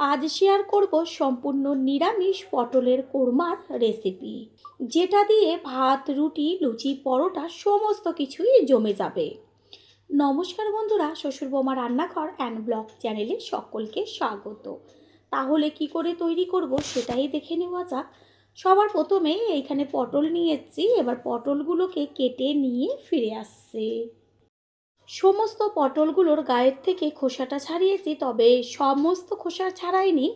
আজ শেয়ার করব সম্পূর্ণ নিরামিষ পটলের কোরমার রেসিপি, যেটা দিয়ে ভাত, রুটি, লুচি, পরোটা সমস্ত কিছুই জমে যাবে। নমস্কার বন্ধুরা, শ্বশুর বৌমা রান্নাঘর অ্যান্ড ব্লগ চ্যানেলে সকলকে স্বাগত। তাহলে কি করে তৈরি করব সেটাই দেখে নেওয়া যাক। সবার প্রথমে এইখানে পটল নিয়ে এসেছি, এবার পটলগুলোকে কেটে নিয়ে ফিরে আসছে। সমস্ত পটলগুলোর গায়ের থেকে খোসাটা ছাড়িয়েছি, তবে সমস্ত খোসা ছাড়াইনি,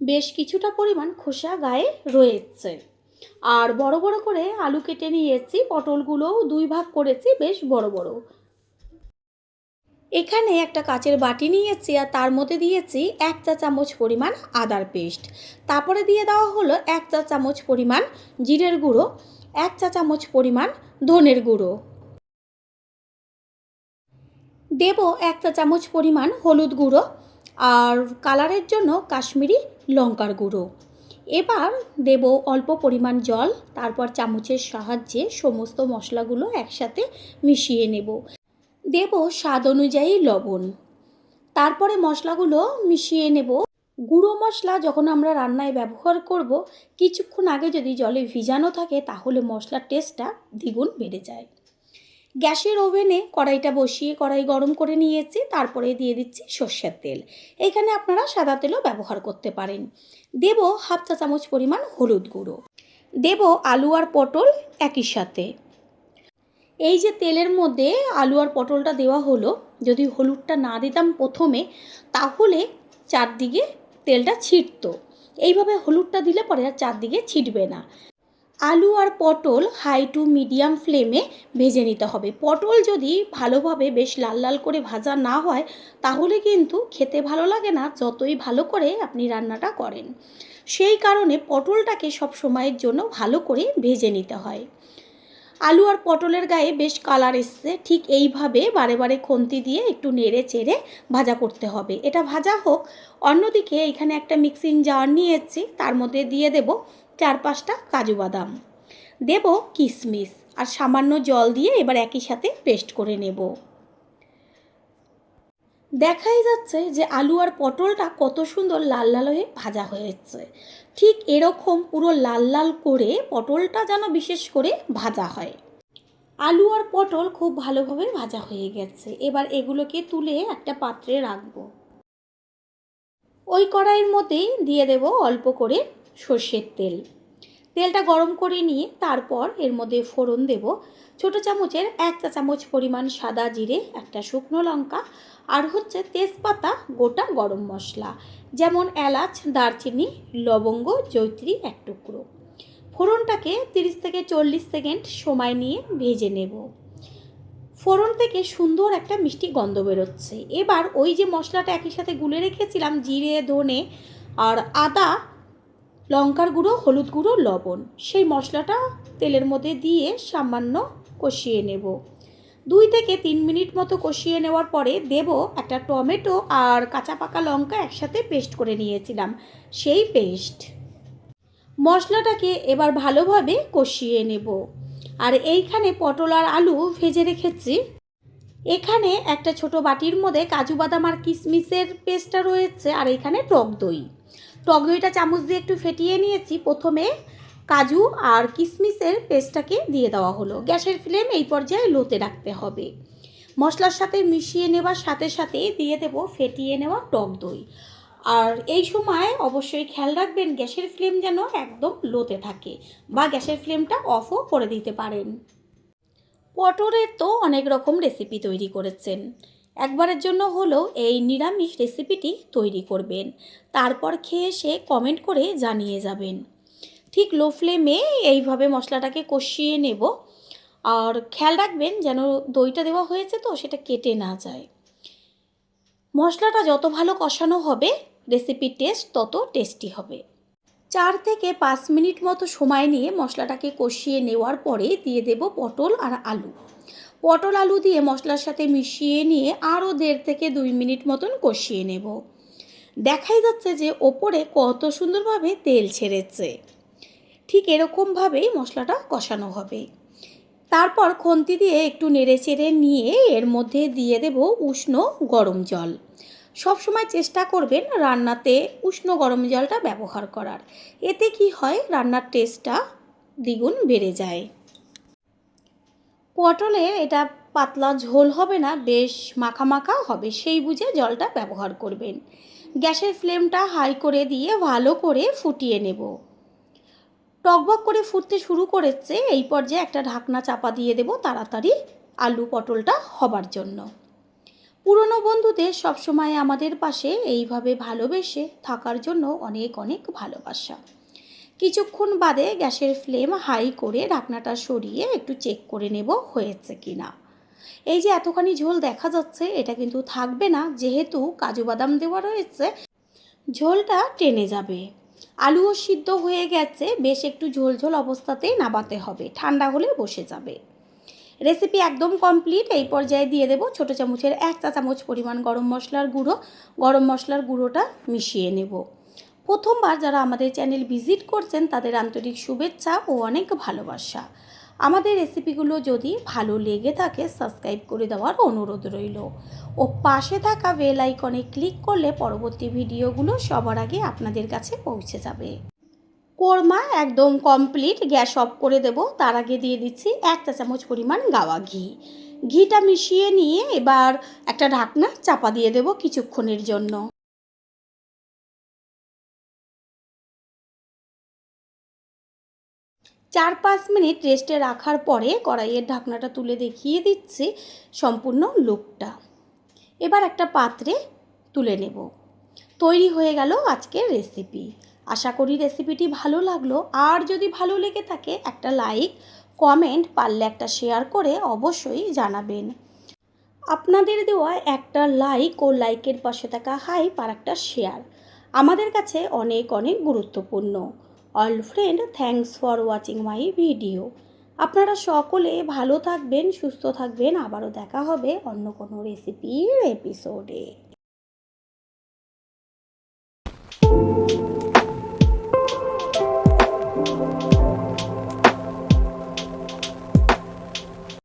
বেশ কিছুটা পরিমাণ খোসা গায়ে রয়েছে। আর বড় বড় করে আলু কেটে নিয়েছি, পটলগুলোও দুই ভাগ করেছি বেশ বড় বড়। এখানে একটা কাচের বাটি নিয়েছি আর তার মধ্যে দিয়েছি 1 চা চামচ পরিমাণ আদার পেস্ট। তারপরে দিয়ে দেওয়া হলো 1 চা চামচ পরিমাণ জিরের গুঁড়ো, 1 চা চামচ পরিমাণ ধনের গুঁড়ো, দেব 1 চা চামচ পরিমাণ হলুদ গুঁড়ো আর কালারের জন্য কাশ্মীরি লঙ্কার গুঁড়ো। এবার দেব অল্প পরিমাণ জল, তারপর চামচের সাহায্যে সমস্ত মশলাগুলো একসাথে মিশিয়ে নেব। দেব স্বাদ অনুযায়ী লবণ, তারপরে মশলাগুলো মিশিয়ে নেব। গুঁড়ো মশলা যখন আমরা রান্নায় ব্যবহার করব, কিছুক্ষণ আগে যদি জলে ভিজানো থাকে তাহলে মশলার টেস্টটা দ্বিগুণ বেড়ে যায়। গ্যাসের ওভেনে কড়াইটা বসিয়ে কড়াই গরম করে নিয়েছি, তারপরে দিয়ে দিচ্ছি সর্ষের তেল। এখানে আপনারা সাদা তেলও ব্যবহার করতে পারেন। দেব 1/2 চা চামচ পরিমাণ হলুদ গুঁড়ো, দেব আলু আর পটল একই সাথে। এই যে তেলের মধ্যে আলু আর পটলটা দেওয়া হলো, যদি হলুদটা না দিতাম প্রথমে তাহলে চারদিকে তেলটা ছিটতো। এইভাবে হলুদটা দিলে পরে আর চারদিকে ছিটবে না। আলু আর পটল হাই টু মিডিয়াম ফ্লেমে ভেজে নিতে হবে। পটল যদি ভালোভাবে বেশ লাল লাল করে ভাজা না হয় তাহলে কিন্তু খেতে ভালো লাগে না, যতই ভালো করে আপনি রান্নাটা করেন। সেই কারণে পটলটাকে সব সময়ের জন্য ভালো করে ভেজে নিতে হয়। আলু আর পটলের গায়ে বেশ কালার এসছে, ঠিক এইভাবে বারে বারে খুন্তি দিয়ে একটু নেড়ে চেড়ে ভাজা করতে হবে। এটা ভাজা হোক। অন্যদিকে এখানে একটা মিক্সিং জার নিয়েছি, তার মধ্যে দিয়ে দেব 4-5টা কাজু বাদাম, দেব কিশমিশ আর সামান্য জল দিয়ে এবার একই সাথে পেস্ট করে নেব। দেখাই যাচ্ছে যে আলু আর পটলটা কত সুন্দর লাল লাল হয়ে ভাজা হয়েছে। ঠিক এরকম পুরো লাল লাল করে পটলটা যেন বিশেষ করে ভাজা হয়। আলু আর পটল খুব ভালোভাবে ভাজা হয়ে গেছে। এবার এগুলোকে তুলে একটা পাত্রে রাখবো। ওই কড়াইয়ের মধ্যেই দিয়ে দেব অল্প করে সর্ষের তেল। তেলটা গরম করে নিয়ে তারপর এর মধ্যে ফোড়ন দেব। ছোটো চামচের 1 চা চামচ পরিমাণ সাদা জিরে, একটা শুকনো লঙ্কা আর হচ্ছে তেজপাতা, গোটা গরম মশলা যেমন এলাচ, দারচিনি, লবঙ্গ, জয়িত্রী 1 টুকরো। ফোড়নটাকে 30 থেকে 40 সেকেন্ড সময় নিয়ে ভেজে নেব। ফোড়ন থেকে সুন্দর একটা মিষ্টি গন্ধ বেরোচ্ছে। এবার ওই যে মশলাটা একই সাথে গুলে রেখেছিলাম, জিরে, ধনে আর আদা, লঙ্কার গুঁড়ো, হলুদ গুঁড়ো, লবণ, সেই মশলাটা তেলের মধ্যে দিয়ে সামান্য কষিয়ে নেব। 2 থেকে 3 মিনিট মতো কষিয়ে নেওয়ার পরে দেব একটা টমেটো আর কাঁচা পাকা লঙ্কা একসাথে পেস্ট করে নিয়েছিলাম, সেই পেস্ট। মশলাটাকে এবার ভালোভাবে কষিয়ে নেব। আর এইখানে পটল আর আলু ভেজে রেখেছি। এখানে একটা ছোট বাটির মধ্যে কাজু বাদাম আর কিশমিশের পেস্টটা রয়েছে, আর এখানে টক দই। টক দইটা চামচ দিয়ে একটু ফেটিয়ে নিয়েছি। প্রথমে কাজু আর কিশমিশের পেস্টটাকে দিয়ে দেওয়া হলো। গ্যাসের ফ্লেম এই পর্যায়ে লোতে রাখতে হবে। মশলার সাথে মিশিয়ে নেওয়ার সাথে সাথে দিয়ে দেব ফেটিয়ে নেওয়া টক দই। আর এই সময় অবশ্যই খেয়াল রাখবেন গ্যাসের ফ্লেম যেন একদম লোতে থাকে, বা গ্যাসের ফ্লেমটা অফও করে দিতে পারেন। পটলের তো অনেক রকম রেসিপি তৈরি করেছেন, একবারের জন্য হলেও এই নিরামিষ রেসিপিটি তৈরি করবেন। তারপর খেয়ে এসে কমেন্ট করে জানিয়ে যাবেন। ঠিক লো ফ্লেমে এইভাবে মশলাটাকে কষিয়ে নেব। আর খেয়াল রাখবেন যেন দইটা দেওয়া হয়েছে তো সেটা কেটে না যায়। মশলাটা যত ভালো কষানো হবে রেসিপির টেস্ট তত টেস্টি হবে। 4 থেকে 5 মিনিট মতো সময় নিয়ে মশলাটাকে কষিয়ে নেওয়ার পরে দিয়ে দেব পটল আর আলু। পটল আলু দিয়ে মশলার সাথে মিশিয়ে নিয়ে আরও 1.5 থেকে 2 মিনিট মতন কষিয়ে নেব। দেখাই যাচ্ছে যে ওপরে কত সুন্দরভাবে তেল ছেড়েছে। ঠিক এরকমভাবেই মশলাটা কষানো হবে। তারপর খুন্তি দিয়ে একটু নেড়ে চেড়ে নিয়ে এর মধ্যে দিয়ে দেব উষ্ণ গরম জল। সব সময় চেষ্টা করবেন রান্নাতে উষ্ণ গরম জলটা ব্যবহার করার। এতে কি হয়, রান্নার টেস্টটা দ্বিগুণ বেড়ে যায়। পটলে এটা পাতলা ঝোল হবে না, বেশ মাখা মাখা হবে, সেই বুঝে জলটা ব্যবহার করবেন। গ্যাসের ফ্লেমটা হাই করে দিয়ে ভালো করে ফুটিয়ে নেব। টকবক করে ফুটতে শুরু করেছে, এই পর্যায়ে একটা ঢাকনা চাপা দিয়ে দেব তাড়াতাড়ি আলু পটলটা হবার জন্য। পুরনো বন্ধুদের সবসময় আমাদের পাশে এইভাবে ভালোবেসে থাকার জন্য অনেক অনেক ভালোবাসা। কিছুক্ষণ বাদে গ্যাসের ফ্লেম হাই করে ঢাকনাটা সরিয়ে একটু চেক করে নেব হয়েছে কি না। এই যে এতখানি ঝোল দেখা যাচ্ছে, এটা কিন্তু থাকবে না, যেহেতু কাজু বাদাম দেওয়া রয়েছে, ঝোলটা টেনে যাবে। আলুও সিদ্ধ হয়ে গেছে, বেশ একটু ঝোল ঝোল অবস্থাতেই নামাতে হবে, ঠান্ডা হলে বসে যাবে। রেসিপি একদম কমপ্লিট। এই পর্যায়ে দিয়ে দেব ছোটো চামচের 1 চা চামচ পরিমাণ গরম মশলার গুঁড়ো। গরম মশলার গুঁড়োটা মিশিয়ে নেব। প্রথমবার যারা আমাদের চ্যানেল ভিজিট করছেন তাদের আন্তরিক শুভেচ্ছা ও অনেক ভালোবাসা। আমাদের রেসিপিগুলো যদি ভালো লেগে থাকে সাবস্ক্রাইব করে দেওয়ার অনুরোধ রইল ও পাশে থাকা বেল আইকনে ক্লিক করলে পরবর্তী ভিডিওগুলো সবার আগে আপনাদের কাছে পৌঁছে যাবে। কোরমা একদম কমপ্লিট। গ্যাস অফ করে দেব। তার আগে দিয়ে দিচ্ছি 1 চা চামচ পরিমাণ গাওয়া ঘি। ঘিটা মিশিয়ে নিয়ে এবার একটা ঢাকনা চাপা দিয়ে দেব কিছুক্ষণের জন্য। 4-5 মিনিট রেস্টে রাখার পরে কড়াইয়ের ঢাকনাটা তুলে দেখিয়ে দিচ্ছি সম্পূর্ণ লুকটা। এবার একটা পাত্রে তুলে নেব। তৈরি হয়ে গেল আজকের রেসিপি। আশা করি রেসিপিটি ভালো লাগলো। আর যদি ভালো লেগে থাকে একটা লাইক, কমেন্ট, পারলে একটা শেয়ার করে অবশ্যই জানাবেন। আপনাদের দেওয়া একটা লাইক ও লাইকের পাশে থাকা হাইপ আর একটা শেয়ার আমাদের কাছে অনেক অনেক গুরুত্বপূর্ণ। All friend, thanks for watching my video. আপনারা সকলে ভালো থাকবেন, সুস্থ থাকবেন। আবারও দেখা হবে অন্য কোনো রেসিপির এপিসোডে।